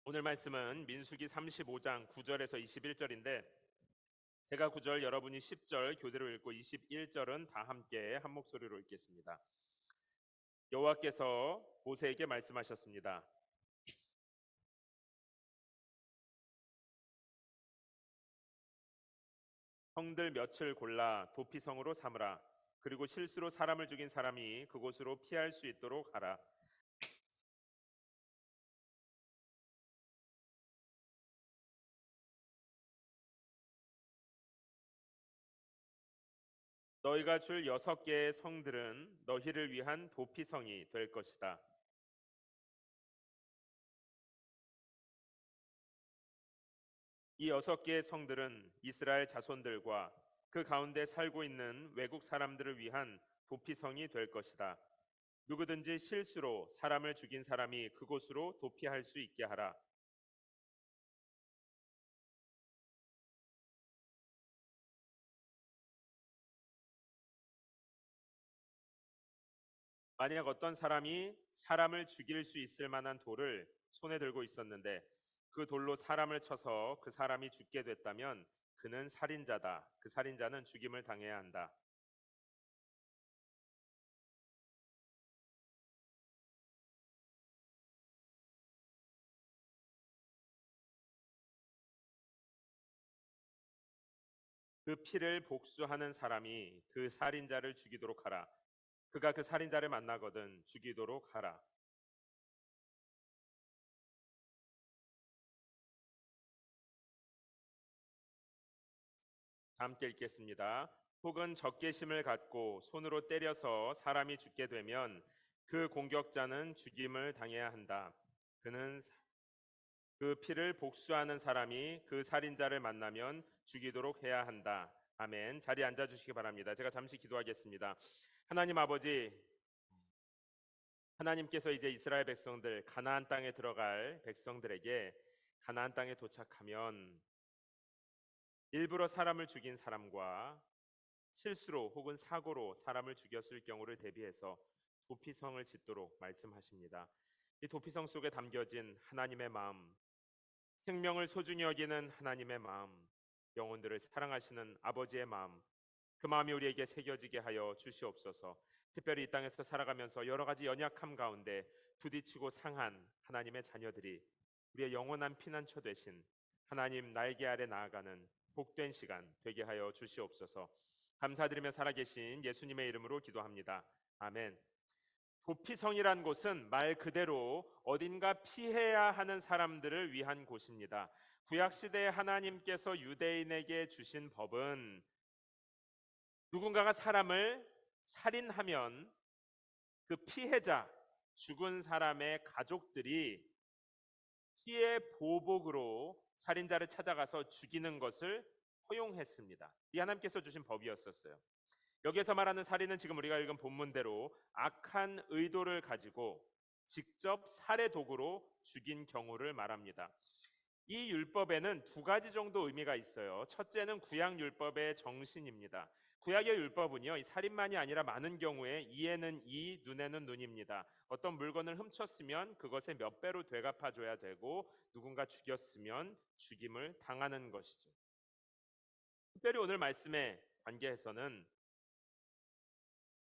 오늘 말씀은 민수기 35장 9절에서 21절인데 제가 9절 여러분이 10절 교대로 읽고 21절은 다 함께 한 목소리로 읽겠습니다. 여호와께서 모세에게 말씀하셨습니다. 성들 몇을 골라 도피성으로 삼으라. 그리고 실수로 사람을 죽인 사람이 그곳으로 피할 수 있도록 하라. 너희가 줄 6개의 성들은 너희를 위한 도피성이 될 것이다. 이 6개의 성들은 이스라엘 자손들과 그 가운데 살고 있는 외국 사람들을 위한 도피성이 될 것이다. 누구든지 실수로 사람을 죽인 사람이 그곳으로 도피할 수 있게 하라. 만약 어떤 사람이 사람을 죽일 수 있을 만한 돌을 손에 들고 있었는데 그 돌로 사람을 쳐서 그 사람이 죽게 됐다면 그는 살인자다. 그 살인자는 죽임을 당해야 한다. 그 피를 복수하는 사람이 그 살인자를 죽이도록 하라. 그가 그 살인자를 만나거든 죽이도록 하라. 함께 읽겠습니다. 혹은 적개심을 갖고 손으로 때려서 사람이 죽게 되면 그 공격자는 죽임을 당해야 한다. 그는 그 피를 복수하는 사람이 그 살인자를 만나면 죽이도록 해야 한다. 아멘. 자리에 앉아 주시기 바랍니다. 제가 잠시 기도하겠습니다. 하나님 아버지, 하나님께서 이제 이스라엘 백성들 가나안 땅에 들어갈 백성들에게 가나안 땅에 도착하면 일부러 사람을 죽인 사람과 실수로 혹은 사고로 사람을 죽였을 경우를 대비해서 도피성을 짓도록 말씀하십니다. 이 도피성 속에 담겨진 하나님의 마음, 생명을 소중히 여기는 하나님의 마음, 영혼들을 사랑하시는 아버지의 마음, 그 마음이 우리에게 새겨지게 하여 주시옵소서. 특별히 이 땅에서 살아가면서 여러 가지 연약함 가운데 부딪히고 상한 하나님의 자녀들이 우리의 영원한 피난처 되신 하나님 날개 아래 나아가는 복된 시간 되게 하여 주시옵소서. 감사드리며 살아계신 예수님의 이름으로 기도합니다. 아멘. 도피성이란 곳은 말 그대로 어딘가 피해야 하는 사람들을 위한 곳입니다. 구약 시대에 하나님께서 유대인에게 주신 법은 누군가가 사람을 살인하면 그 피해자, 죽은 사람의 가족들이 피해 보복으로 살인자를 찾아가서 죽이는 것을 허용했습니다. 이 하나님께서 주신 법이었었어요. 여기에서 말하는 살인은 지금 우리가 읽은 본문대로 악한 의도를 가지고 직접 살해 도구로 죽인 경우를 말합니다. 이 율법에는 두 가지 정도 의미가 있어요. 첫째는 구약 율법의 정신입니다. 구약의 율법은요, 이 살인만이 아니라 많은 경우에 이에는 이, 눈에는 눈입니다. 어떤 물건을 훔쳤으면 그것의 몇 배로 되갚아 줘야 되고 누군가 죽였으면 죽임을 당하는 것이죠. 특별히 오늘 말씀에 관계해서는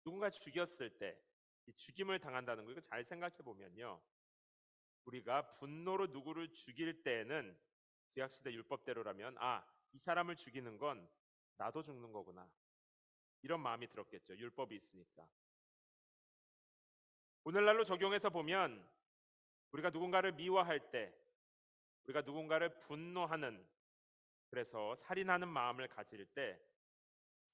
누군가 죽였을 때 이 죽임을 당한다는 거, 이거 잘 생각해 보면요, 우리가 분노로 누구를 죽일 때에는 구약시대 율법대로라면 이 사람을 죽이는 건 나도 죽는 거구나, 이런 마음이 들었겠죠. 율법이 있으니까. 오늘날로 적용해서 보면 우리가 누군가를 미워할 때, 우리가 누군가를 분노하는, 그래서 살인하는 마음을 가질 때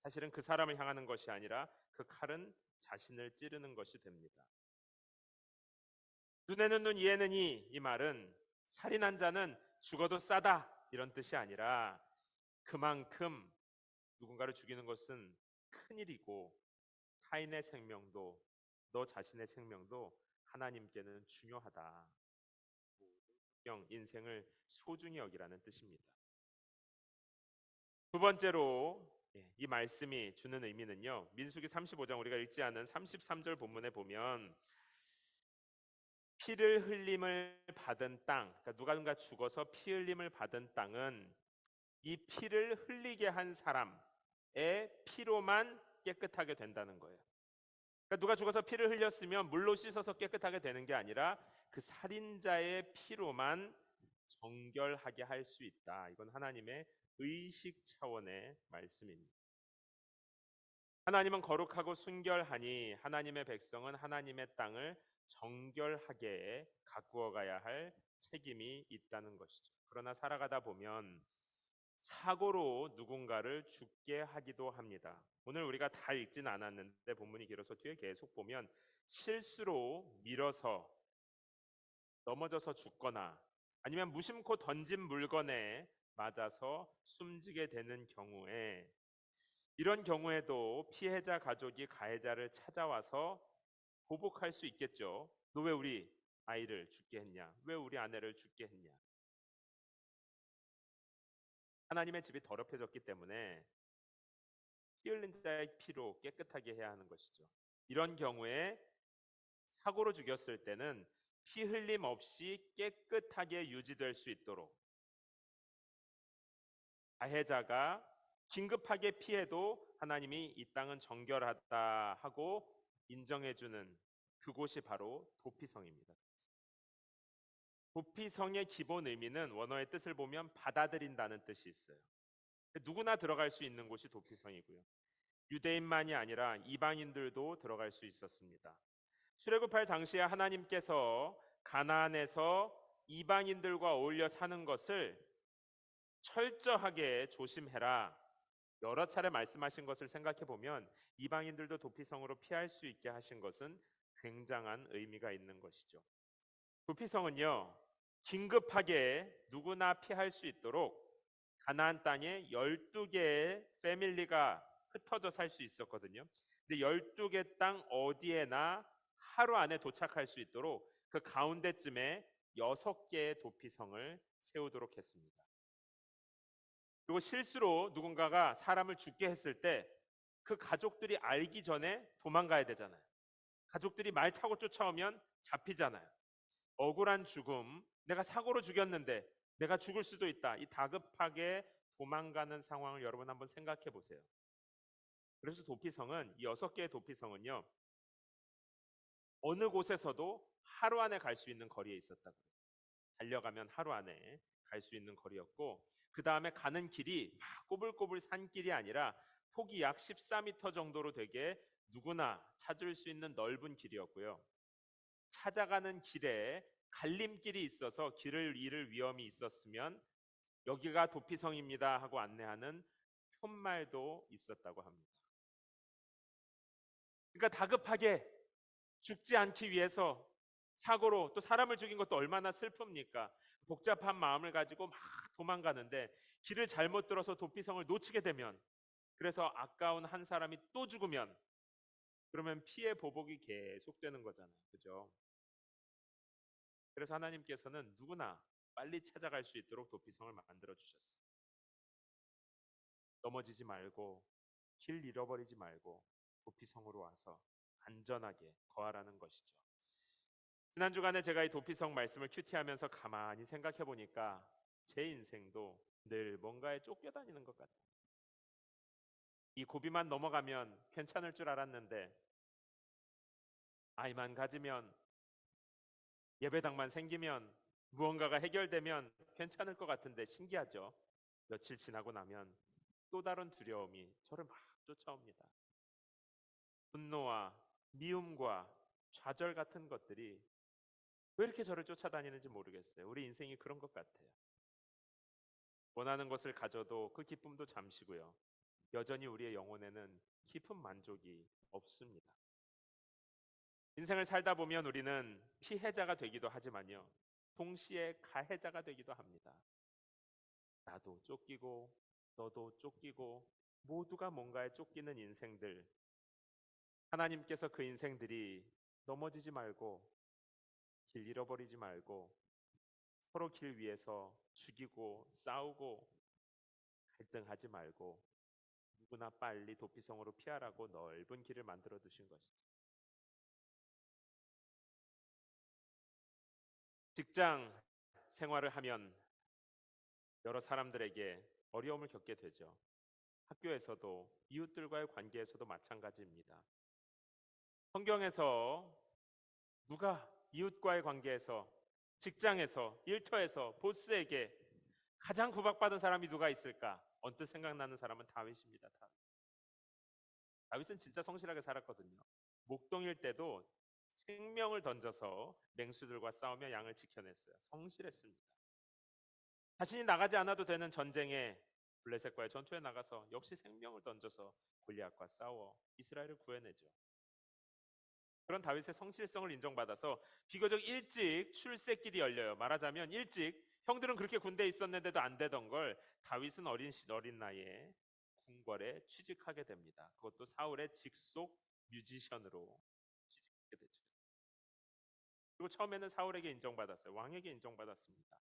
사실은 그 사람을 향하는 것이 아니라 그 칼은 자신을 찌르는 것이 됩니다. 눈에는 눈, 이에는 이, 이 말은 살인한 자는 죽어도 싸다 이런 뜻이 아니라 그만큼 누군가를 죽이는 것은 큰일이고 타인의 생명도 너 자신의 생명도 하나님께는 중요하다. 인생을 소중히 여기라는 뜻입니다. 두 번째로 이 말씀이 주는 의미는요, 민수기 35장 우리가 읽지 않은 33절 본문에 보면 피를 흘림을 받은 땅, 그러니까 누군가 죽어서 피 흘림을 받은 땅은 이 피를 흘리게 한 사람의 피로만 깨끗하게 된다는 거예요. 그러니까 누가 죽어서 피를 흘렸으면 물로 씻어서 깨끗하게 되는 게 아니라 그 살인자의 피로만 정결하게 할 수 있다. 이건 하나님의 의식 차원의 말씀입니다. 하나님은 거룩하고 순결하니 하나님의 백성은 하나님의 땅을 정결하게 가꾸어 가야 할 책임이 있다는 것이죠. 그러나 살아가다 보면 사고로 누군가를 죽게 하기도 합니다. 오늘 우리가 다 읽진 않았는데 본문이 길어서 뒤에 계속 보면 실수로 밀어서 넘어져서 죽거나 아니면 무심코 던진 물건에 맞아서 숨지게 되는 경우에, 이런 경우에도 피해자 가족이 가해자를 찾아와서 보복할 수 있겠죠. 너 왜 우리 아이를 죽게 했냐? 왜 우리 아내를 죽게 했냐? 하나님의 집이 더럽혀졌기 때문에 피 흘린 자의 피로 깨끗하게 해야 하는 것이죠. 이런 경우에 사고로 죽였을 때는 피 흘림 없이 깨끗하게 유지될 수 있도록 가해자가 긴급하게 피해도 하나님이 이 땅은 정결하다 하고 인정해주는 그곳이 바로 도피성입니다. 도피성의 기본 의미는 원어의 뜻을 보면 받아들인다는 뜻이 있어요. 누구나 들어갈 수 있는 곳이 도피성이고요. 유대인만이 아니라 이방인들도 들어갈 수 있었습니다. 출애굽할 당시에 하나님께서 가나안에서 이방인들과 어울려 사는 것을 철저하게 조심해라 여러 차례 말씀하신 것을 생각해 보면 이방인들도 도피성으로 피할 수 있게 하신 것은 굉장한 의미가 있는 것이죠. 도피성은요, 긴급하게 누구나 피할 수 있도록 가나안 땅에 12개의 패밀리가 흩어져 살 수 있었거든요. 근데 12개 땅 어디에나 하루 안에 도착할 수 있도록 그 가운데쯤에 6개의 도피성을 세우도록 했습니다. 그리고 실수로 누군가가 사람을 죽게 했을 때 그 가족들이 알기 전에 도망가야 되잖아요. 가족들이 말 타고 쫓아오면 잡히잖아요. 억울한 죽음, 내가 사고로 죽였는데 내가 죽을 수도 있다. 이 다급하게 도망가는 상황을 여러분 한번 생각해 보세요. 그래서 도피성은 이 6개의 도피성은요, 어느 곳에서도 하루 안에 갈 수 있는 거리에 있었다고. 달려가면 하루 안에 갈 수 있는 거리였고, 그 다음에 가는 길이 막 꼬불꼬불 산길이 아니라 폭이 약 14m 정도로 되게 누구나 찾을 수 있는 넓은 길이었고요. 찾아가는 길에 갈림길이 있어서 길을 잃을 위험이 있었으면 여기가 도피성입니다 하고 안내하는 푯말도 있었다고 합니다. 그러니까 다급하게 죽지 않기 위해서 사고로 또 사람을 죽인 것도 얼마나 슬픕니까? 복잡한 마음을 가지고 막 도망가는데 길을 잘못 들어서 도피성을 놓치게 되면, 그래서 아까운 한 사람이 또 죽으면, 그러면 피해 보복이 계속되는 거잖아요. 그죠? 그래서 하나님께서는 누구나 빨리 찾아갈 수 있도록 도피성을 만들어 주셨어요. 넘어지지 말고 길 잃어버리지 말고 도피성으로 와서 안전하게 거하라는 것이죠. 지난 주간에 제가 이 도피성 말씀을 큐티하면서 가만히 생각해 보니까 제 인생도 늘 뭔가에 쫓겨다니는 것 같아요. 이 고비만 넘어가면 괜찮을 줄 알았는데, 아이만 가지면, 예배당만 생기면, 무언가가 해결되면 괜찮을 것 같은데 신기하죠. 며칠 지나고 나면 또 다른 두려움이 저를 막 쫓아옵니다. 분노와 미움과 좌절 같은 것들이 왜 이렇게 저를 쫓아다니는지 모르겠어요. 우리 인생이 그런 것 같아요. 원하는 것을 가져도 그 기쁨도 잠시고요. 여전히 우리의 영혼에는 깊은 만족이 없습니다. 인생을 살다 보면 우리는 피해자가 되기도 하지만요, 동시에 가해자가 되기도 합니다. 나도 쫓기고 너도 쫓기고 모두가 뭔가에 쫓기는 인생들, 하나님께서 그 인생들이 넘어지지 말고 길 잃어버리지 말고 서로 길 위에서 죽이고 싸우고 갈등하지 말고 누구나 빨리 도피성으로 피하라고 넓은 길을 만들어 두신 것이죠. 직장 생활을 하면 여러 사람들에게 어려움을 겪게 되죠. 학교에서도 이웃들과의 관계에서도 마찬가지입니다. 성경에서 누가 이웃과의 관계에서 직장에서 일터에서 보스에게 가장 구박받은 사람이 누가 있을까? 언뜻 생각나는 사람은 다윗입니다. 다윗은 진짜 성실하게 살았거든요. 목동일 때도 생명을 던져서 맹수들과 싸우며 양을 지켜냈어요. 성실했습니다. 자신이 나가지 않아도 되는 전쟁에 블레셋과의 전투에 나가서 역시 생명을 던져서 골리앗과 싸워 이스라엘을 구해내죠. 그런 다윗의 성실성을 인정받아서 비교적 일찍 출세길이 열려요. 말하자면 일찍 형들은 그렇게 군대에 있었는데도 안 되던 걸 다윗은 어린 나이에 궁궐에 취직하게 됩니다. 그것도 사울의 직속 뮤지션으로 취직하게 되죠. 그리고 처음에는 사울에게 인정받았어요. 왕에게 인정받았습니다.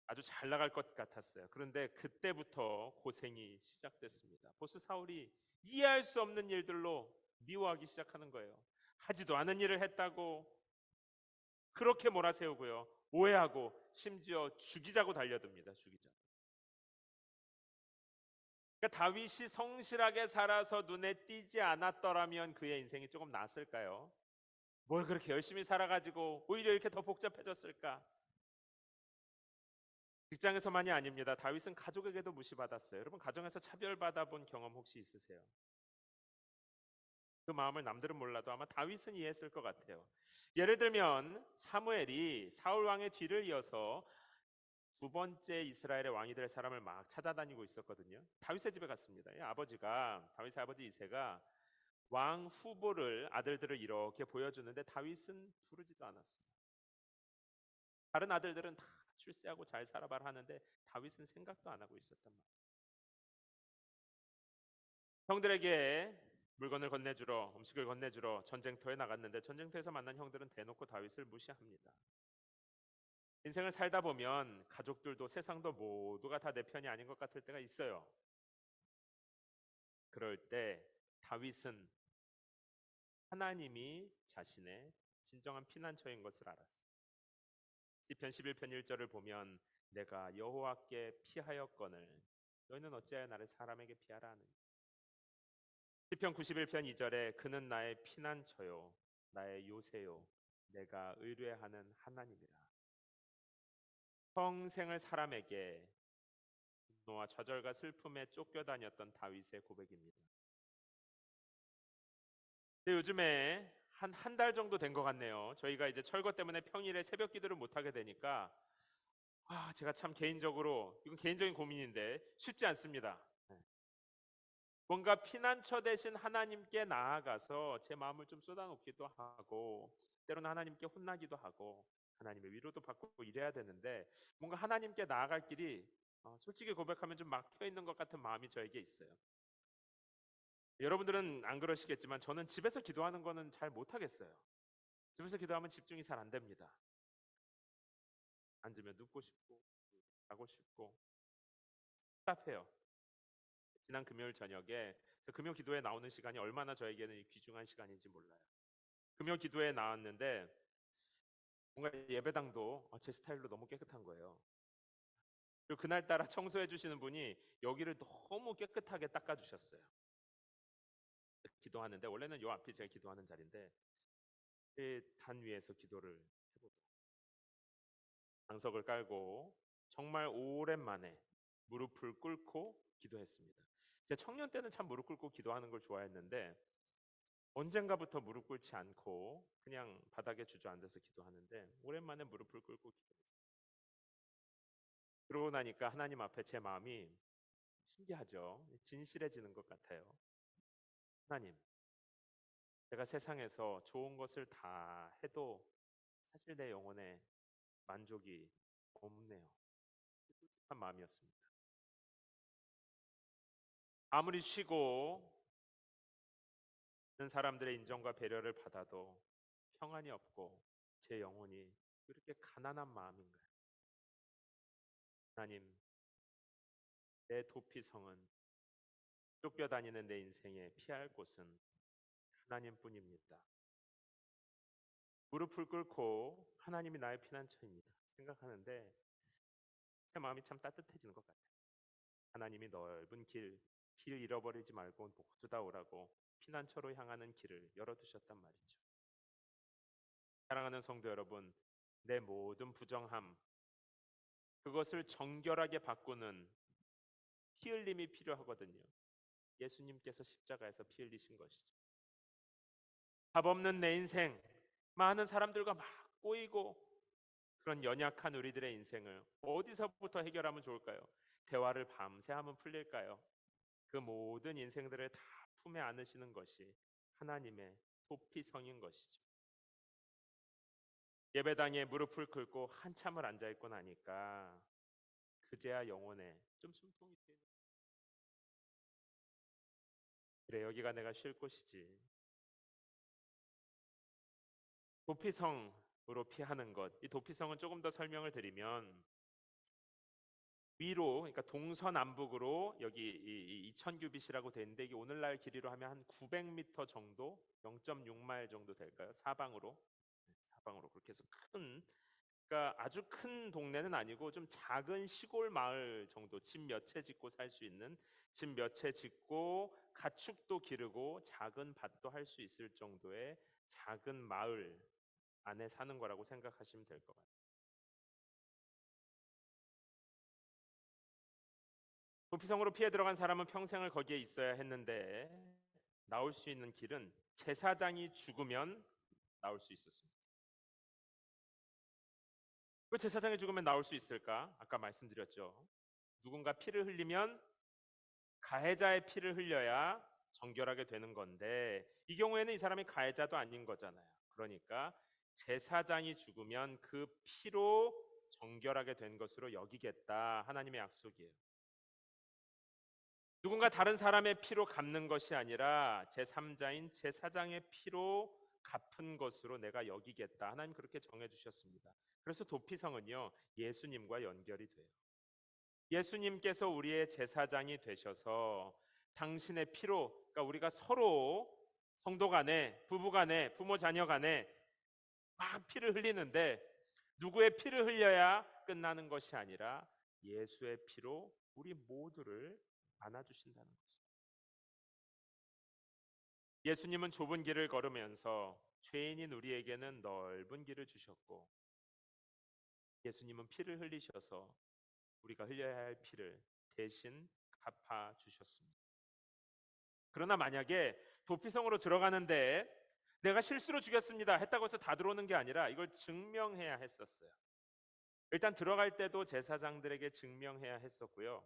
아주 잘 나갈 것 같았어요. 그런데 그때부터 고생이 시작됐습니다. 보스 사울이 이해할 수 없는 일들로 미워하기 시작하는 거예요. 하지도 않은 일을 했다고 그렇게 몰아세우고요. 오해하고 심지어 죽이자고 달려듭니다. 죽이자고. 그러니까 다윗이 성실하게 살아서 눈에 띄지 않았더라면 그의 인생이 조금 나았을까요? 뭘 그렇게 열심히 살아가지고 오히려 이렇게 더 복잡해졌을까? 직장에서만이 아닙니다. 다윗은 가족에게도 무시받았어요. 여러분 가정에서 차별받아 본 경험 혹시 있으세요? 그 마음을 남들은 몰라도 아마 다윗은 이해했을 것 같아요. 예를 들면 사무엘이 사울 왕의 뒤를 이어서 두 번째 이스라엘의 왕이 될 사람을 막 찾아다니고 있었거든요. 다윗의 집에 갔습니다. 다윗의 아버지 이새가 왕 후보를 아들들을 이렇게 보여주는데 다윗은 부르지도 않았어요. 다른 아들들은 다 출세하고 잘 살아봐라 하는데 다윗은 생각도 안 하고 있었단 말이에요. 형들에게 물건을 건네주러 음식을 건네주러 전쟁터에 나갔는데 전쟁터에서 만난 형들은 대놓고 다윗을 무시합니다. 인생을 살다 보면 가족들도 세상도 모두가 다 내 편이 아닌 것 같을 때가 있어요. 그럴 때 다윗은 하나님이 자신의 진정한 피난처인 것을 알았어요. 시편 11편 1절을 보면 내가 여호와께 피하였거늘 너희는 어찌하여 나를 사람에게 피하라 하느냐. 시편 91편 2절에 그는 나의 피난처요 나의 요새요 내가 의뢰하는 하나님이라. 평생을 사람에게 분노와 좌절과 슬픔에 쫓겨다녔던 다윗의 고백입니다. 근데 요즘에 한 달 정도 된 것 같네요. 저희가 이제 철거 때문에 평일에 새벽 기도를 못 하게 되니까 제가 참 개인적으로 이건 개인적인 고민인데 쉽지 않습니다. 네. 뭔가 피난처 대신 하나님께 나아가서 제 마음을 좀 쏟아놓기도 하고 때로는 하나님께 혼나기도 하고 하나님의 위로도 받고 이래야 되는데 뭔가 하나님께 나아갈 길이 솔직히 고백하면 좀 막혀 있는 것 같은 마음이 저에게 있어요. 여러분들은 안 그러시겠지만 저는 집에서 기도하는 거는 잘 못하겠어요. 집에서 기도하면 집중이 잘 안 됩니다. 앉으면 눕고 싶고 자고 싶고 답답해요. 지난 금요일 저녁에 금요 기도에 나오는 시간이 얼마나 저에게는 귀중한 시간인지 몰라요. 금요 기도에 나왔는데 뭔가 예배당도 제 스타일로 너무 깨끗한 거예요. 그리고 그날따라 청소해 주시는 분이 여기를 너무 깨끗하게 닦아 주셨어요. 기도하는데 원래는 요 앞이 제가 기도하는 자리인데 단 위에서 기도를 해보고 장석을 깔고 정말 오랜만에 무릎을 꿇고 기도했습니다. 제 청년 때는 참 무릎 꿇고 기도하는 걸 좋아했는데 언젠가부터 무릎 꿇지 않고 그냥 바닥에 주저앉아서 기도하는데 오랜만에 무릎을 꿇고 기도했어요. 그러고 나니까 하나님 앞에 제 마음이 신기하죠. 진실해지는 것 같아요. 하나님, 내가 세상에서 좋은 것을 다 해도 사실 내 영혼에 만족이 없네요. 한 마음이었습니다. 아무리 쉬고 사람들의 인정과 배려를 받아도 평안이 없고 제 영혼이 그렇게 가난한 마음인가요? 하나님, 내 도피성은 쫓겨다니는 내 인생에 피할 곳은 하나님뿐입니다. 무릎을 꿇고 하나님이 나의 피난처입니다. 생각하는데 제 마음이 참 따뜻해지는 것 같아요. 하나님이 넓은 길 잃어버리지 말고 모두 다 오라고 피난처로 향하는 길을 열어두셨단 말이죠. 사랑하는 성도 여러분, 내 모든 부정함, 그것을 정결하게 바꾸는 피 흘림이 필요하거든요. 예수님께서 십자가에서 피 흘리신 것이죠. 답 없는 내 인생, 많은 사람들과 막 꼬이고 그런 연약한 우리들의 인생을 어디서부터 해결하면 좋을까요? 대화를 밤새 하면 풀릴까요? 그 모든 인생들을 다 품에 안으시는 것이 하나님의 도피성인 것이죠. 예배당에 무릎을 꿇고 한참을 앉아 있고 나니까 그제야 영혼에 좀 숨통이 트이는. 그래, 여기가 내가 쉴 곳이지. 도피성으로 피하는 것. 이 도피성은 조금 더 설명을 드리면 위로, 그러니까 동서남북으로 여기 이 2000규빗이라고 돼 있는데 이게 오늘날 길이로 하면 한 900m 정도, 0.6마일 정도 될까요? 사방으로. 네, 사방으로 그렇게 해서 그러니까 아주 큰 동네는 아니고 좀 작은 시골 마을 정도, 집 몇 채 짓고 살 수 있는, 집 몇 채 짓고 가축도 기르고 작은 밭도 할 수 있을 정도의 작은 마을 안에 사는 거라고 생각하시면 될 것 같아요. 도피성으로 피해 들어간 사람은 평생을 거기에 있어야 했는데 나올 수 있는 길은 제사장이 죽으면 나올 수 있었습니다. 왜 제사장이 죽으면 나올 수 있을까? 아까 말씀드렸죠. 누군가 피를 흘리면 가해자의 피를 흘려야 정결하게 되는 건데 이 경우에는 이 사람이 가해자도 아닌 거잖아요. 그러니까 제사장이 죽으면 그 피로 정결하게 된 것으로 여기겠다. 하나님의 약속이에요. 누군가 다른 사람의 피로 갚는 것이 아니라 제3자인 제사장의 피로 갚은 것으로 내가 여기겠다. 하나님 그렇게 정해 주셨습니다. 그래서 도피성은요. 예수님과 연결이 돼요. 예수님께서 우리의 제사장이 되셔서 당신의 피로, 그러니까 우리가 서로 성도 간에, 부부 간에, 부모 자녀 간에 막 피를 흘리는데 누구의 피를 흘려야 끝나는 것이 아니라 예수의 피로 우리 모두를 안아주신다는 것이죠. 예수님은 좁은 길을 걸으면서 죄인인 우리에게는 넓은 길을 주셨고 예수님은 피를 흘리셔서 우리가 흘려야 할 피를 대신 갚아 주셨습니다. 그러나 만약에 도피성으로 들어가는데 내가 실수로 죽였습니다 했다고 해서 다 들어오는 게 아니라 이걸 증명해야 했었어요. 일단 들어갈 때도 제사장들에게 증명해야 했었고요.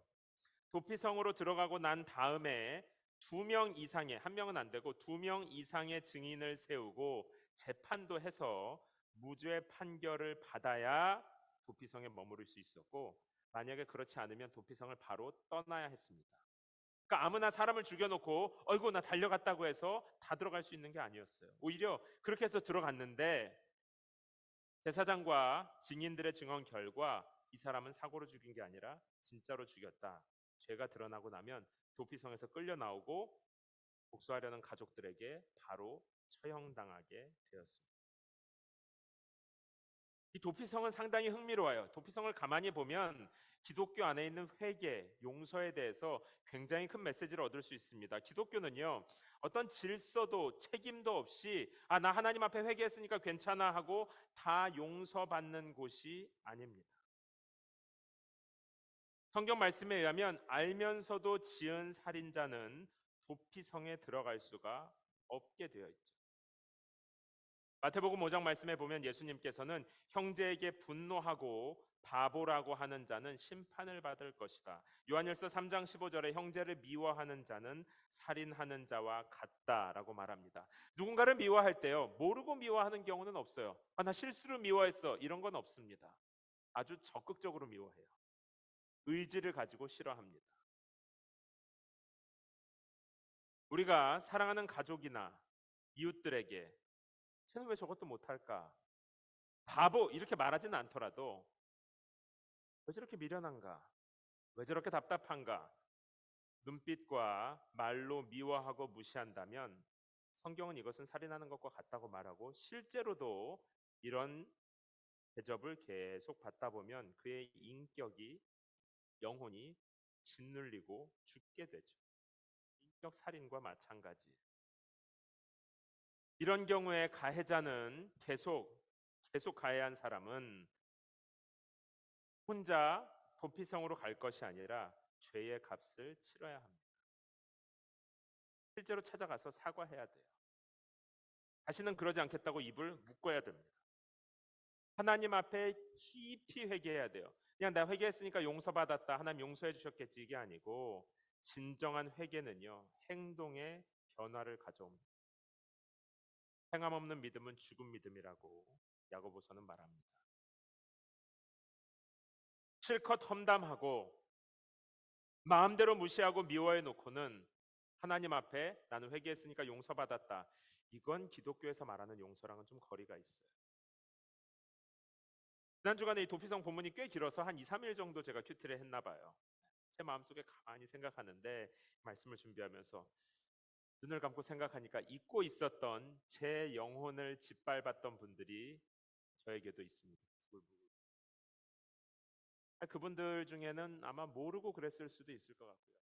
도피성으로 들어가고 난 다음에 2명 이상의, 한 명은 안 되고 2명 이상의 증인을 세우고 재판도 해서 무죄 판결을 받아야 도피성에 머무를 수 있었고 만약에 그렇지 않으면 도피성을 바로 떠나야 했습니다. 그러니까 아무나 사람을 죽여놓고 어이구 나 달려갔다고 해서 다 들어갈 수 있는 게 아니었어요. 오히려 그렇게 해서 들어갔는데 제사장과 증인들의 증언 결과 이 사람은 사고로 죽인 게 아니라 진짜로 죽였다. 죄가 드러나고 나면 도피성에서 끌려 나오고 복수하려는 가족들에게 바로 처형당하게 되었습니다. 이 도피성은 상당히 흥미로워요. 도피성을 가만히 보면 기독교 안에 있는 회개, 용서에 대해서 굉장히 큰 메시지를 얻을 수 있습니다. 기독교는요, 어떤 질서도 책임도 없이 나 하나님 앞에 회개했으니까 괜찮아 하고 다 용서받는 곳이 아닙니다. 성경 말씀에 의하면 알면서도 지은 살인자는 도피성에 들어갈 수가 없게 되어 있죠. 마태복음 5장 말씀에 보면 예수님께서는 형제에게 분노하고 바보라고 하는 자는 심판을 받을 것이다. 요한일서 3장 15절에 형제를 미워하는 자는 살인하는 자와 같다라고 말합니다. 누군가를 미워할 때요. 모르고 미워하는 경우는 없어요. 나 실수로 미워했어. 이런 건 없습니다. 아주 적극적으로 미워해요. 의지를 가지고 싫어합니다. 우리가 사랑하는 가족이나 이웃들에게 쟤는 왜 저것도 못할까? 바보 이렇게 말하지는 않더라도 왜 저렇게 미련한가? 왜 저렇게 답답한가? 눈빛과 말로 미워하고 무시한다면 성경은 이것은 살인하는 것과 같다고 말하고 실제로도 이런 대접을 계속 받다 보면 그의 인격이 영혼이 짓눌리고 죽게 되죠. 인격 살인과 마찬가지. 이런 경우에 가해자는 계속 가해한 사람은 혼자 도피성으로 갈 것이 아니라 죄의 값을 치러야 합니다. 실제로 찾아가서 사과해야 돼요. 다시는 그러지 않겠다고 입을 묶어야 됩니다. 하나님 앞에 깊이 회개해야 돼요. 그냥 나 회개했으니까 용서받았다, 하나님 용서해 주셨겠지, 이게 아니고 진정한 회개는요, 행동의 변화를 가져옵니다. 행함 없는 믿음은 죽은 믿음이라고 야고보서는 말합니다. 실컷 험담하고 마음대로 무시하고 미워해 놓고는 하나님 앞에 나는 회개했으니까 용서받았다, 이건 기독교에서 말하는 용서랑은 좀 거리가 있어요. 지난 주간에 이 도피성 본문이 꽤 길어서 한 2, 3일 정도 제가 큐티를 했나 봐요. 제 마음속에 가만히 생각하는데 말씀을 준비하면서 눈을 감고 생각하니까 잊고 있었던 제 영혼을 짓밟았던 분들이 저에게도 있습니다. 그분들 중에는 아마 모르고 그랬을 수도 있을 것 같고요.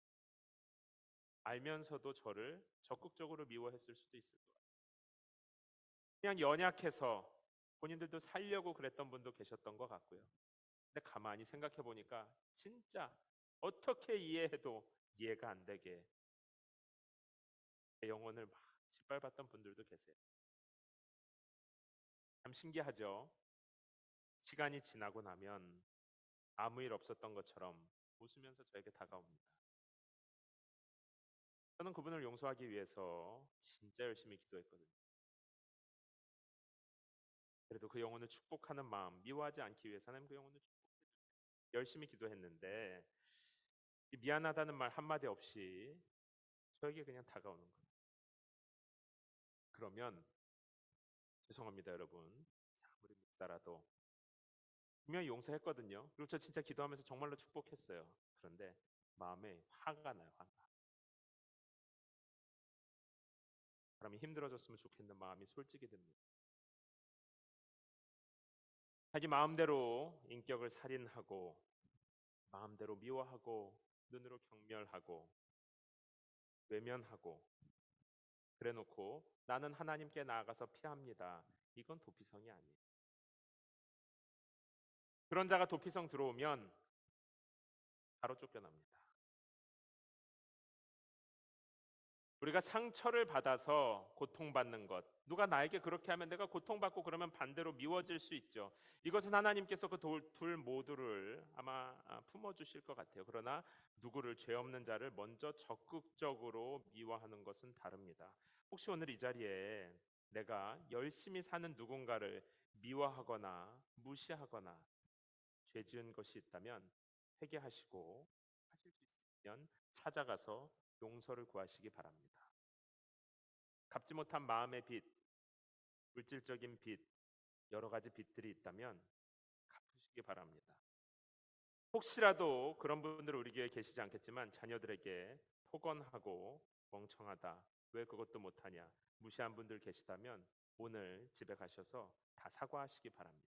알면서도 저를 적극적으로 미워했을 수도 있을 것 같아요. 그냥 연약해서 본인들도 살려고 그랬던 분도 계셨던 것 같고요. 근데 가만히 생각해 보니까 진짜 어떻게 이해해도 이해가 안 되게 제 영혼을 막 짓밟았던 분들도 계세요. 참 신기하죠? 시간이 지나고 나면 아무 일 없었던 것처럼 웃으면서 저에게 다가옵니다. 저는 그분을 용서하기 위해서 진짜 열심히 기도했거든요. 그래도 그 영혼을 축복하는 마음, 미워하지 않기 위해서는 그 영혼을 열심히 기도했는데 이 미안하다는 말 한마디 없이 저에게 그냥 다가오는 거예요. 그러면 죄송합니다, 여러분. 아무리 묵사라도 분명히 용서했거든요. 그리고 저 진짜 기도하면서 정말로 축복했어요. 그런데 마음에 화가 나요, 화가. 사람이 힘들어졌으면 좋겠는 마음이 솔직히 듭니다. 자기 마음대로 인격을 살인하고 마음대로 미워하고 눈으로 경멸하고 외면하고 그래놓고 나는 하나님께 나아가서 피합니다. 이건 도피성이 아니에요. 그런 자가 도피성 들어오면 바로 쫓겨납니다. 우리가 상처를 받아서 고통받는 것, 누가 나에게 그렇게 하면 내가 고통받고 그러면 반대로 미워질 수 있죠. 이것은 하나님께서 그 둘 모두를 아마 품어주실 것 같아요. 그러나 누구를 죄 없는 자를 먼저 적극적으로 미워하는 것은 다릅니다. 혹시 오늘 이 자리에 내가 열심히 사는 누군가를 미워하거나 무시하거나 죄 지은 것이 있다면 회개하시고, 하실 수 있으면 찾아가서 용서를 구하시기 바랍니다. 갚지 못한 마음의 빚, 물질적인 빚, 여러 가지 빚들이 있다면 갚으시기 바랍니다. 혹시라도 그런 분들 우리 교회에 계시지 않겠지만 자녀들에게 폭언하고 멍청하다, 왜 그것도 못하냐, 무시한 분들 계시다면 오늘 집에 가셔서 다 사과하시기 바랍니다.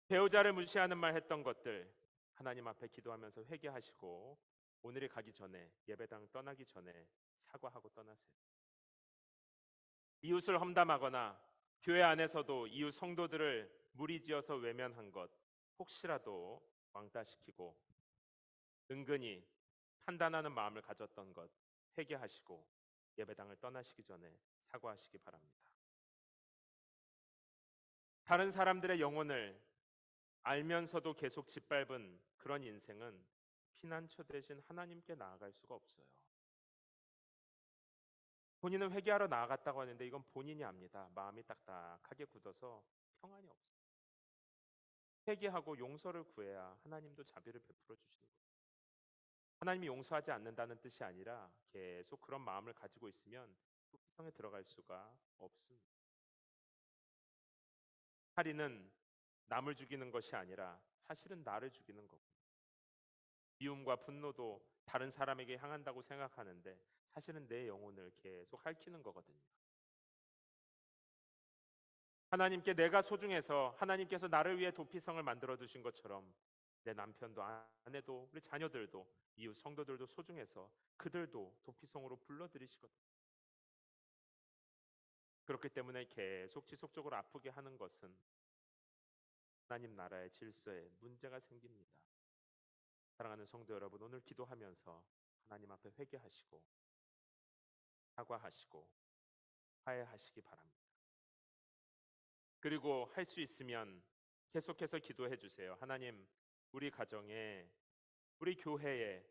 배우자를 무시하는 말 했던 것들 하나님 앞에 기도하면서 회개하시고 오늘이 가기 전에, 예배당 떠나기 전에 사과하고 떠나세요. 이웃을 험담하거나 교회 안에서도 이웃 성도들을 무리지어서 외면한 것 혹시라도 왕따시키고 은근히 판단하는 마음을 가졌던 것 회개하시고 예배당을 떠나시기 전에 사과하시기 바랍니다. 다른 사람들의 영혼을 알면서도 계속 짓밟은 그런 인생은 피난처 대신 하나님께 나아갈 수가 없어요. 본인은 회개하러 나아갔다고 하는데 이건 본인이 압니다. 마음이 딱딱하게 굳어서 평안이 없어요. 회개하고 용서를 구해야 하나님도 자비를 베풀어 주시는 거예요. 하나님이 용서하지 않는다는 뜻이 아니라 계속 그런 마음을 가지고 있으면 도피성에 들어갈 수가 없습니다. 살인은 남을 죽이는 것이 아니라 사실은 나를 죽이는 거고, 미움과 분노도 다른 사람에게 향한다고 생각하는데 사실은 내 영혼을 계속 핥히는 거거든요. 하나님께 내가 소중해서 하나님께서 나를 위해 도피성을 만들어 두신 것처럼 내 남편도 아내도 우리 자녀들도 이웃 성도들도 소중해서 그들도 도피성으로 불러들이시거든요. 그렇기 때문에 계속 지속적으로 아프게 하는 것은 하나님 나라의 질서에 문제가 생깁니다. 사랑하는 성도 여러분, 오늘 기도하면서 하나님 앞에 회개하시고 사과하시고 화해하시기 바랍니다. 그리고 할 수 있으면 계속해서 기도해 주세요. 하나님, 우리 가정에, 우리 교회에,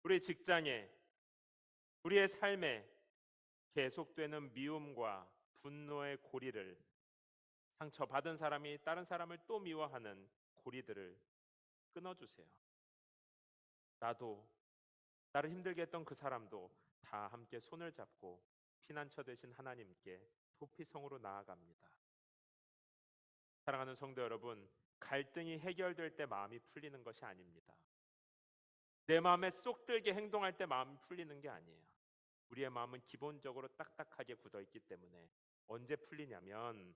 우리 직장에, 우리의 삶에 계속되는 미움과 분노의 고리를, 상처받은 사람이 다른 사람을 또 미워하는 고리들을 끊어주세요. 나도, 나를 힘들게 했던 그 사람도 다 함께 손을 잡고 피난처 되신 하나님께 도피성으로 나아갑니다. 사랑하는 성도 여러분, 갈등이 해결될 때 마음이 풀리는 것이 아닙니다. 내 마음에 쏙 들게 행동할 때 마음이 풀리는 게 아니에요. 우리의 마음은 기본적으로 딱딱하게 굳어 있기 때문에 언제 풀리냐면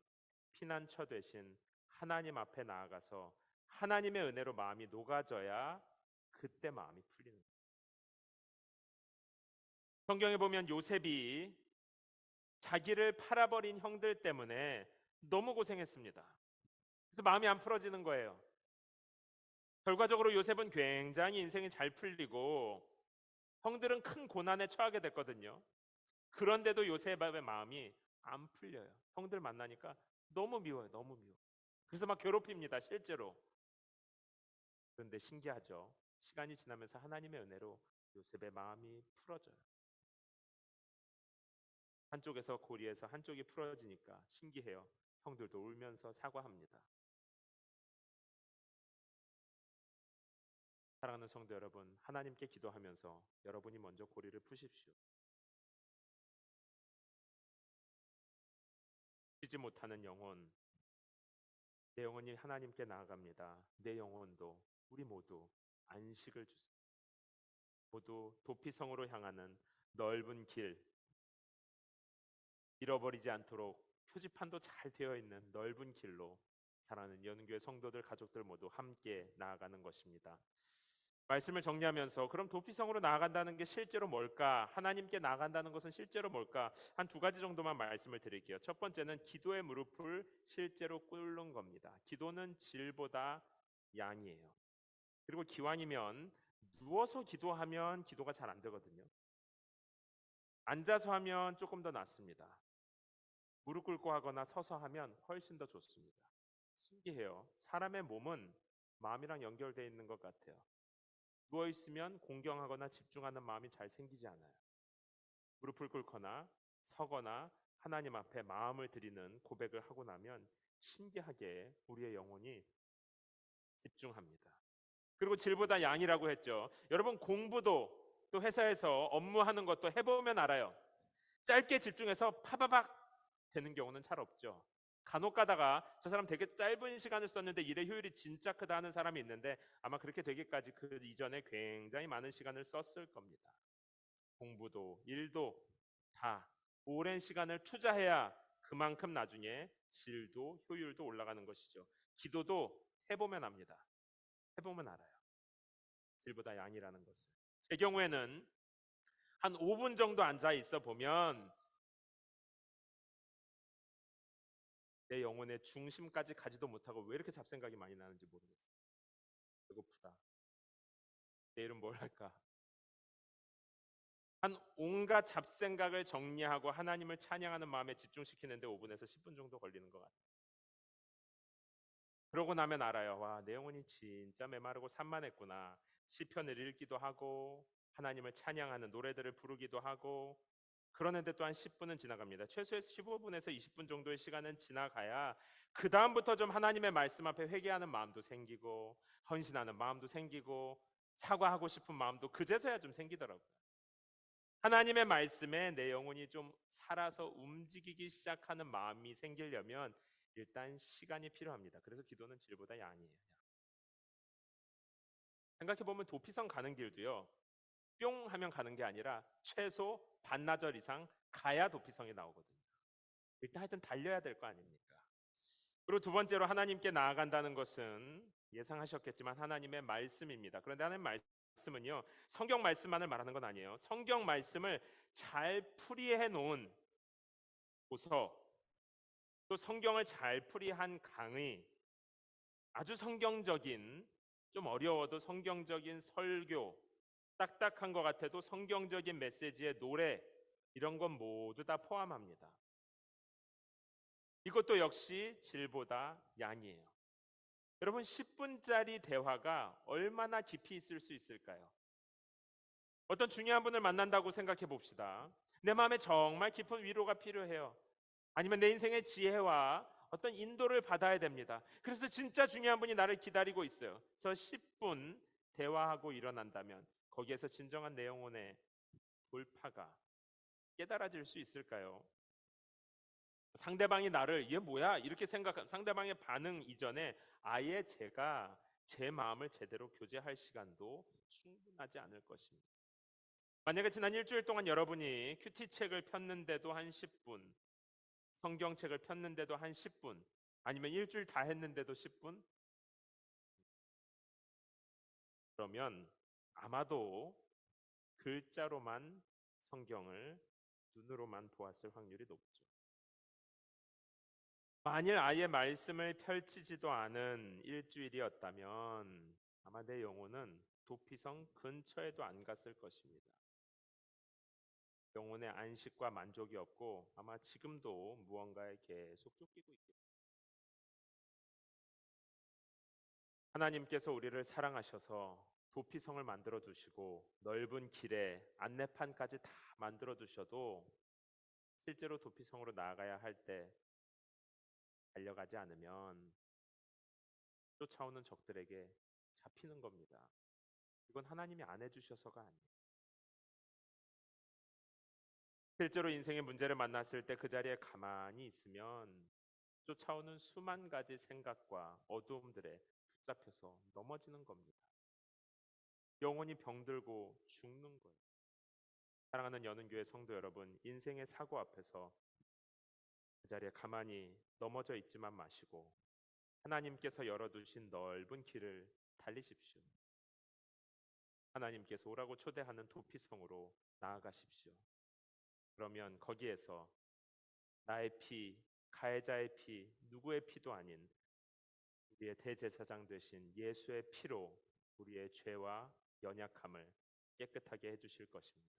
피난처 되신 하나님 앞에 나아가서 하나님의 은혜로 마음이 녹아져야 그때 마음이 풀리는 거예요. 성경에 보면 요셉이 자기를 팔아버린 형들 때문에 너무 고생했습니다. 그래서 마음이 안 풀어지는 거예요. 결과적으로 요셉은 굉장히 인생이 잘 풀리고 형들은 큰 고난에 처하게 됐거든요. 그런데도 요셉의 마음이 안 풀려요. 형들 만나니까 너무 미워요. 너무 미워. 그래서 막 괴롭힙니다. 실제로. 그런데 신기하죠. 시간이 지나면서 하나님의 은혜로 요셉의 마음이 풀어져요. 한쪽에서 고리에서 한쪽이 풀어지니까 신기해요. 형들도 울면서 사과합니다. 사랑하는 성도 여러분, 하나님께 기도하면서 여러분이 먼저 고리를 푸십시오. 쉬지 못하는 영혼, 내 영혼이 하나님께 나아갑니다. 내 영혼도 우리 모두 안식을 주세요. 모두 도피성으로 향하는 넓은 길, 잃어버리지 않도록 표지판도 잘 되어 있는 넓은 길로 사랑하는 연은교회 성도들 가족들 모두 함께 나아가는 것입니다. 말씀을 정리하면서 그럼 도피성으로 나아간다는 게 실제로 뭘까? 하나님께 나아간다는 것은 실제로 뭘까? 한 두 가지 정도만 말씀을 드릴게요. 첫 번째는 기도의 무릎을 실제로 꿇는 겁니다. 기도는 질보다 양이에요. 그리고 기왕이면 누워서 기도하면 기도가 잘 안 되거든요. 앉아서 하면 조금 더 낫습니다. 무릎 꿇고 하거나 서서 하면 훨씬 더 좋습니다. 신기해요. 사람의 몸은 마음이랑 연결되어 있는 것 같아요. 누워 있으면 공경하거나 집중하는 마음이 잘 생기지 않아요. 무릎을 꿇거나 서거나 하나님 앞에 마음을 드리는 고백을 하고 나면 신기하게 우리의 영혼이 집중합니다. 그리고 질보다 양이라고 했죠. 여러분 공부도 또 회사에서 업무하는 것도 해보면 알아요. 짧게 집중해서 파바박 되는 경우는 잘 없죠. 간혹 가다가 저 사람 되게 짧은 시간을 썼는데 일의 효율이 진짜 크다 하는 사람이 있는데 아마 그렇게 되기까지 그 이전에 굉장히 많은 시간을 썼을 겁니다. 공부도 일도 다 오랜 시간을 투자해야 그만큼 나중에 질도 효율도 올라가는 것이죠. 기도도 해보면 압니다. 해보면 알아요. 질보다 양이라는 것을. 제 경우에는 한 5분 정도 앉아 있어 보면 내 영혼의 중심까지 가지도 못하고 왜 이렇게 잡생각이 많이 나는지 모르겠어요. 배고프다. 내일은 뭘 할까? 한 온갖 잡생각을 정리하고 하나님을 찬양하는 마음에 집중시키는데 5분에서 10분 정도 걸리는 것 같아요. 그러고 나면 알아요. 와, 내 영혼이 진짜 메마르고 산만했구나. 시편을 읽기도 하고 하나님을 찬양하는 노래들을 부르기도 하고 그러는데 또한 10분은 지나갑니다. 최소의 15분에서 20분 정도의 시간은 지나가야 그 다음부터 좀 하나님의 말씀 앞에 회개하는 마음도 생기고 헌신하는 마음도 생기고 사과하고 싶은 마음도 그제서야 좀 생기더라고요. 하나님의 말씀에 내 영혼이 좀 살아서 움직이기 시작하는 마음이 생기려면 일단 시간이 필요합니다. 그래서 기도는 질보다 양이에요. 생각해보면 도피성 가는 길도요. 뿅 하면 가는 게 아니라 최소 반나절 이상 가야 도피성이 나오거든요. 일단 하여튼 달려야 될 거 아닙니까? 그리고 두 번째로 하나님께 나아간다는 것은 예상하셨겠지만 하나님의 말씀입니다. 그런데 하나님의 말씀은요, 성경 말씀만을 말하는 건 아니에요. 성경 말씀을 잘 풀이해 놓은 도서, 또 성경을 잘 풀이한 강의, 아주 성경적인, 좀 어려워도 성경적인 설교, 딱딱한 것 같아도 성경적인 메시지의 노래, 이런 건 모두 다 포함합니다. 이것도 역시 질보다 양이에요. 여러분, 10분짜리 대화가 얼마나 깊이 있을 수 있을까요? 어떤 중요한 분을 만난다고 생각해 봅시다. 내 마음에 정말 깊은 위로가 필요해요. 아니면 내 인생의 지혜와 어떤 인도를 받아야 됩니다. 그래서 진짜 중요한 분이 나를 기다리고 있어요. 그래서 10분 대화하고 일어난다면 거기에서 진정한 내용원의 돌파가 깨달아질 수 있을까요? 상대방이 나를 얘 뭐야 이렇게 생각한 상대방의 반응 이전에 아예 제가 제 마음을 제대로 교제할 시간도 충분하지 않을 것입니다. 만약에 지난 일주일 동안 여러분이 큐티 책을 폈는데도 한 10분, 성경책을 폈는데도 한 10분, 아니면 일주일 다 했는데도 10분, 그러면 아마도 글자로만 성경을 눈으로만 보았을 확률이 높죠. 만일 아예 말씀을 펼치지도 않은 일주일이었다면 아마 내 영혼은 도피성 근처에도 안 갔을 것입니다. 영혼의 안식과 만족이 없고 아마 지금도 무언가에 계속 쫓기고 있겠죠. 하나님께서 우리를 사랑하셔서 도피성을 만들어 두시고 넓은 길에 안내판까지 다 만들어 두셔도 실제로 도피성으로 나아가야 할 때 달려가지 않으면 쫓아오는 적들에게 잡히는 겁니다. 이건 하나님이 안 해주셔서가 아니에요. 실제로 인생의 문제를 만났을 때 그 자리에 가만히 있으면 쫓아오는 수만 가지 생각과 어두움들에 붙잡혀서 넘어지는 겁니다. 영혼이 병들고 죽는 거예요. 사랑하는 여는교회 성도 여러분, 인생의 사고 앞에서 그 자리에 가만히 넘어져 있지만 마시고 하나님께서 열어두신 넓은 길을 달리십시오. 하나님께서 오라고 초대하는 도피성으로 나아가십시오. 그러면 거기에서 나의 피, 가해자의 피, 누구의 피도 아닌 우리의 대제사장 되신 예수의 피로 우리의 죄와 연약함을 깨끗하게 해주실 것입니다.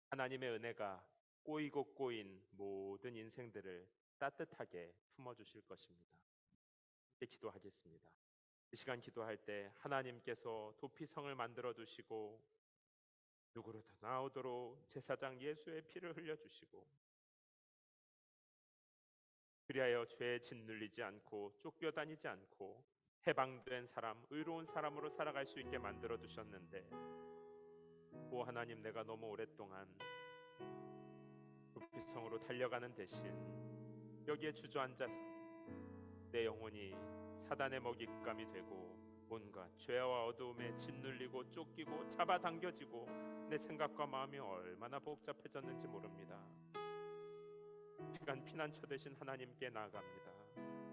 하나님의 은혜가 꼬이고 꼬인 모든 인생들을 따뜻하게 품어주실 것입니다. 함께 기도하겠습니다. 이 시간 기도할 때 하나님께서 도피성을 만들어 두시고 누구로도 나오도록 제사장 예수의 피를 흘려주시고 그리하여 죄에 짓눌리지 않고 쫓겨다니지 않고 해방된 사람, 의로운 사람으로 살아갈 수 있게 만들어 두셨는데 오 하나님, 내가 너무 오랫동안 도피성으로 달려가는 대신 여기에 주저앉아서 내 영혼이 사단의 먹잇감이 되고 온갖 죄와 어두움에 짓눌리고 쫓기고 잡아당겨지고 내 생각과 마음이 얼마나 복잡해졌는지 모릅니다. 시간 피난처 되신 하나님께 나아갑니다.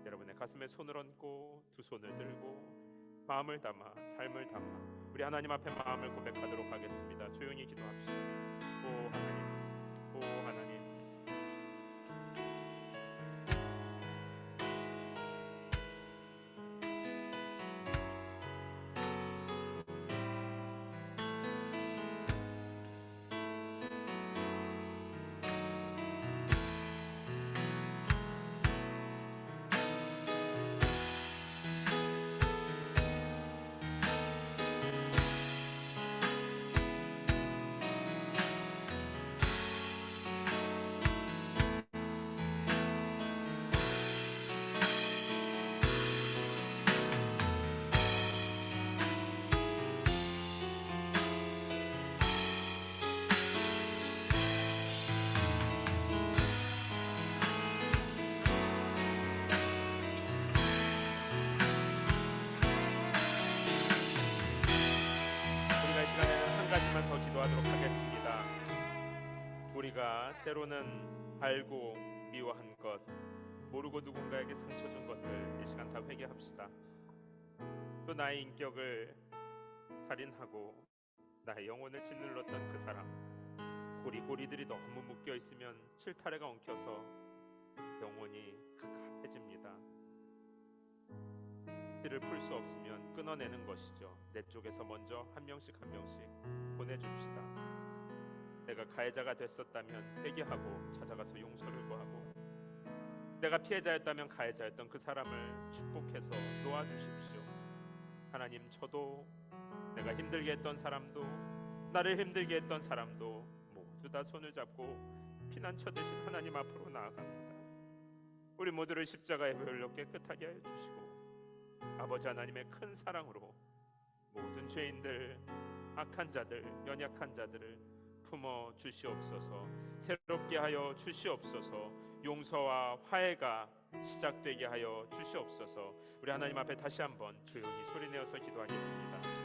여러분의 가슴에 손을 얹고 두 손을 들고 마음을 담아 삶을 담아 우리 하나님 앞에 마음을 고백하도록 하겠습니다. 조용히 기도합시다. 오 하나님, 오 하나님, 우리가 이 시간에는 한 가지만 더 기도하도록 하겠습니다. 우리가 때로는 알고 미워한 것, 모르고 누군가에게 상처 준 것들 이 시간 다 회개합시다. 또 나의 인격을 살인하고 나의 영혼을 짓눌렀던 그 사람, 고리고리들이 너무 묶여 있으면 실타래가 엉켜서 영혼이 갑갑해집니다. 피를 풀 수 없으면 끊어내는 것이죠. 내 쪽에서 먼저 한 명씩 보내줍시다. 내가 가해자가 됐었다면 회개하고 찾아가서 용서를 구하고, 내가 피해자였다면 가해자였던 그 사람을 축복해서 놓아주십시오. 하나님, 저도 내가 힘들게 했던 사람도 나를 힘들게 했던 사람도 모두 다 손을 잡고 피난처 되신 하나님 앞으로 나아갑니다. 우리 모두를 십자가의 보혈로 깨끗하게 하여 주시고, 아버지 하나님의 큰 사랑으로 모든 죄인들, 악한 자들, 연약한 자들을 품어 주시옵소서. 새롭게 하여 주시옵소서. 용서와 화해가 시작되게 하여 주시옵소서. 우리 하나님 앞에 다시 한번 조용히 소리내어서 기도하겠습니다.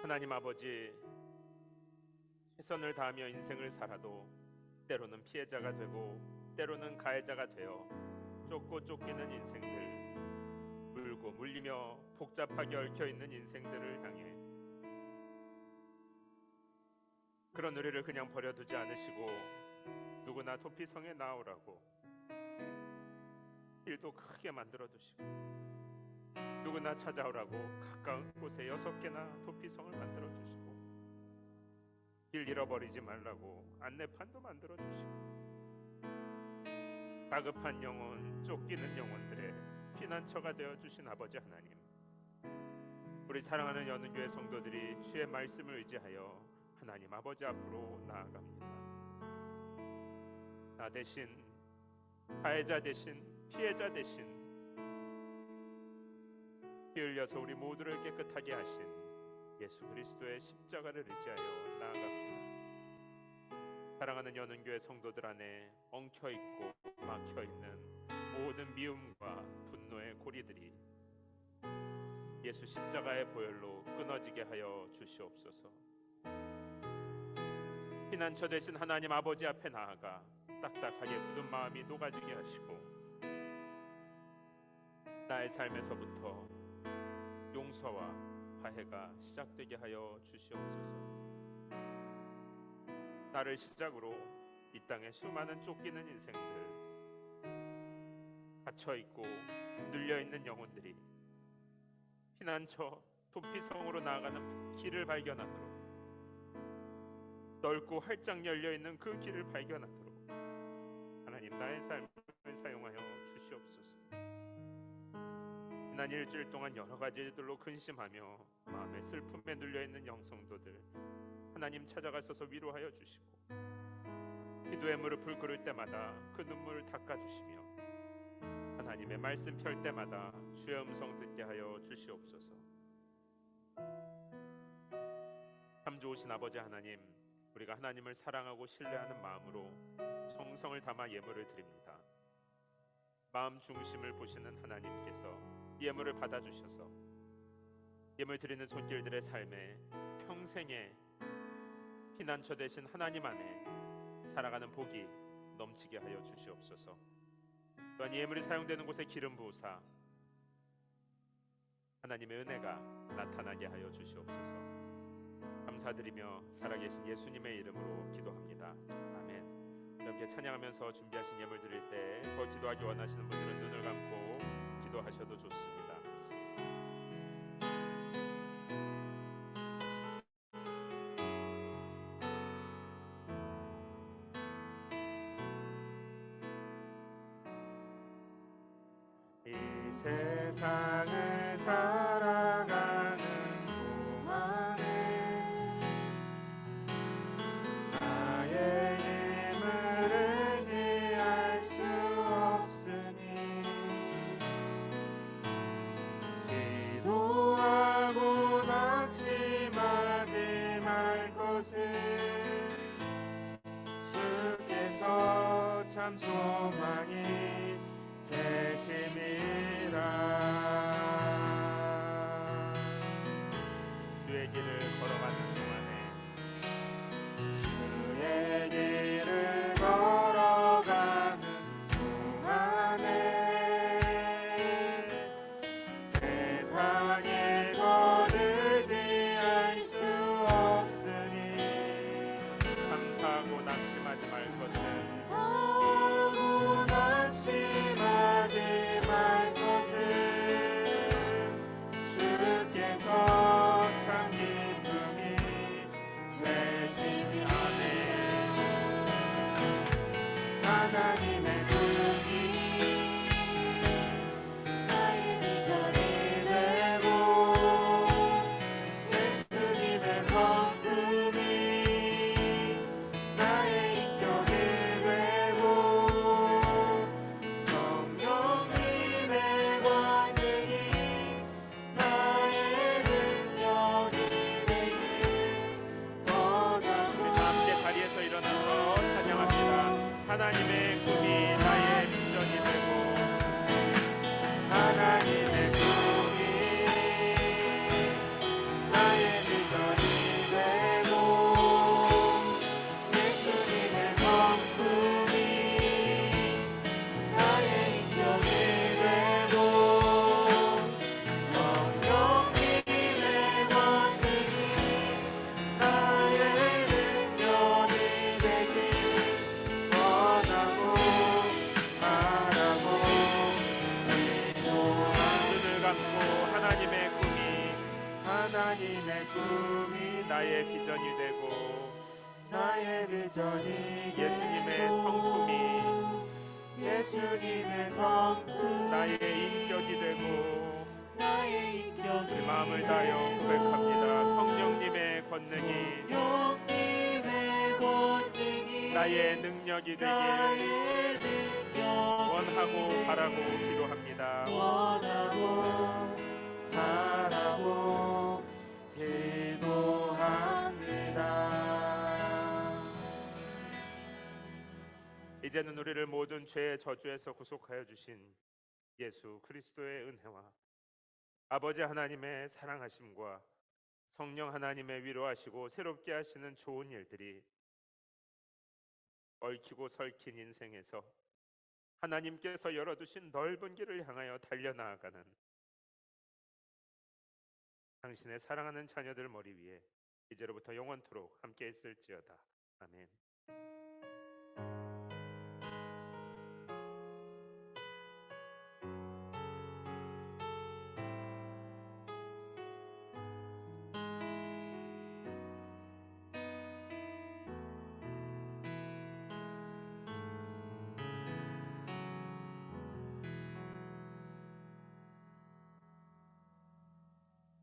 하나님 아버지, 최선을 다하며 인생을 살아도 때로는 피해자가 되고 때로는 가해자가 되어 쫓고 쫓기는 인생들, 물고 물리며 복잡하게 얽혀있는 인생들을 향해 그런 우리를 그냥 버려두지 않으시고 누구나 도피성에 나오라고 길도 크게 만들어두시고, 누구나 찾아오라고 가까운 곳에 6개나 도피성을 만들어주시고, 길 잃어버리지 말라고 안내판도 만들어주시고, 다급한 영혼, 쫓기는 영혼들의 피난처가 되어주신 아버지 하나님, 우리 사랑하는 연은교회 성도들이 주의 말씀을 의지하여 하나님 아버지 앞으로 나아갑니다. 나 대신, 가해자 대신, 피해자 대신 피 흘려서 우리 모두를 깨끗하게 하신 예수 그리스도의 십자가를 의지하여 나아갑니다. 사랑하는 연은교회 성도들 안에 엉켜있고 막혀있는 모든 미움과 분노의 고리들이 예수 십자가의 보혈로 끊어지게 하여 주시옵소서. 피난처 되신 하나님 아버지 앞에 나아가 딱딱하게 굳은 마음이 녹아지게 하시고, 나의 삶에서부터 용서와 화해가 시작되게 하여 주시옵소서. 나를 시작으로 이 땅에 수많은 쫓기는 인생들, 갇혀있고 눌려있는 영혼들이 피난처 도피성으로 나아가는 길을 발견하도록, 넓고 활짝 열려있는 그 길을 발견하도록 하나님, 나의 삶을 사용하여 주시옵소서. 지난 일주일 동안 여러 가지 일들로 근심하며 마음의 슬픔에 눌려있는 영성도들, 하나님 찾아가셔서 위로하여 주시고, 기도의 무릎을 꿇을 때마다 그 눈물을 닦아주시며, 하나님의 말씀 펼 때마다 주의 음성 듣게 하여 주시옵소서. 참 좋으신 아버지 하나님, 우리가 하나님을 사랑하고 신뢰하는 마음으로 정성을 담아 예물을 드립니다. 마음 중심을 보시는 하나님께서 예물을 받아주셔서 예물 드리는 손길들의 삶에 평생에 피난처 되신 하나님 안에 살아가는 복이 넘치게 하여 주시옵소서. 또한 예물이 사용되는 곳에 기름 부으사 하나님의 은혜가 나타나게 하여 주시옵소서. 감사드리며 살아계신 예수님의 이름으로 기도합니다. 아멘. 함께 찬양하면서 준비하신 예물 드릴 때 더 기도하기 원하시는 분들은 눈을 감고 기도하셔도 좋습니다. 이 세상을 살아가는 동안에 나의 힘을 의지할 수 없으니 기도하고 낙심하지 말 것을 주께서 참 소망이 되심이라. 주의 길을 걸어가는 동안에 주의 길을 걸어가는 동안에 세상에 거들지 수 없으니 감사하고 낙심하지 말 것을 참 기쁨이 되시니 아멘. 하나님의 꿈이 나의 비전이 되고 예수님의 성품이 나의 인격이 되고 성령님의 권능이 나의 능력이 되길 원하고. 함께 자리에서 일어나서 찬양합니다. 하나님의 꿈이 나의 비전이 되고 하나님의 꿈이 나의 비전이 되고 예수님의 성품이 나의 인격이 되고 성령님의 권능이 나의 능력이 되길 원하고 바라고 기도하는. 눈을 감고 하나님의 꿈이 나의 비전이 되고 나의 비전이 예수님의 성품이 나의 인격이 되고 그 마음을 다하여 고백합니다. 성령님의 권능이 나의 능력이 되길 원하고 바라고 기도합니다. 이제는 우리를 모든 죄의 저주에서 구속하여 주신 예수 그리스도의 은혜와 아버지 하나님의 사랑하심과 성령 하나님의 위로하시고 새롭게 하시는 좋은 일들이 얽히고 설킨 인생에서 하나님께서 열어두신 넓은 길을 향하여 달려나아가는 당신의 사랑하는 자녀들 머리 위에 이제로부터 영원토록 함께 있을지어다. 아멘.